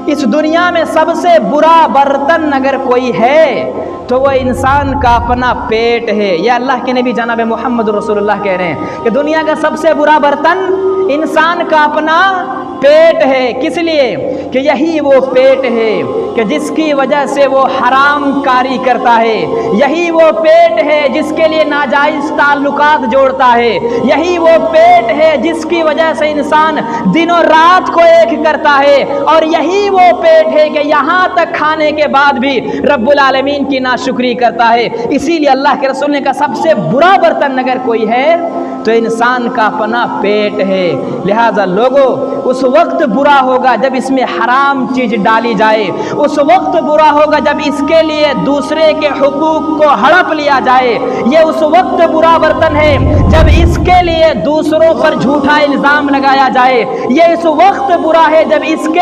इस दुनिया में सबसे बुरा बर्तन अगर कोई है तो वह इंसान का अपना पेट है। यह अल्लाह के नबी जनाब मोहम्मद रसूलुल्लाह कह रहे हैं कि दुनिया का सबसे बुरा बर्तन इंसान का अपना पेट है। किस लिए? कि यही वो पेट है कि जिसकी वजह से वो हराम कारी करता है, यही वो पेट है जिसके लिए नाजायज़ ताल्लुकात जोड़ता है, यही वो पेट है जिसकी वजह से इंसान दिनों रात को एक करता है, और यही वो पेट है कि यहाँ तक खाने के बाद भी रब्बुल आलमीन की नाशुक्री करता है। इसीलिए अल्लाह के रसूल ने कहा सबसे बुरा बर्तन अगर कोई है तो इंसान का अपना पेट है। लिहाजा लोगों, उस वक्त बुरा होगा जब इसमें हराम चीज डाली जाए, उस वक्त बुरा होगा जब इसके लिए दूसरे के हुकूक को हड़प लिया जाए। ये उस वक्त बुरा बर्तन है जब इसके लिए दूसरों पर झूठा इल्जाम लगाया जाए। ये इस वक्त बुरा है जब इसके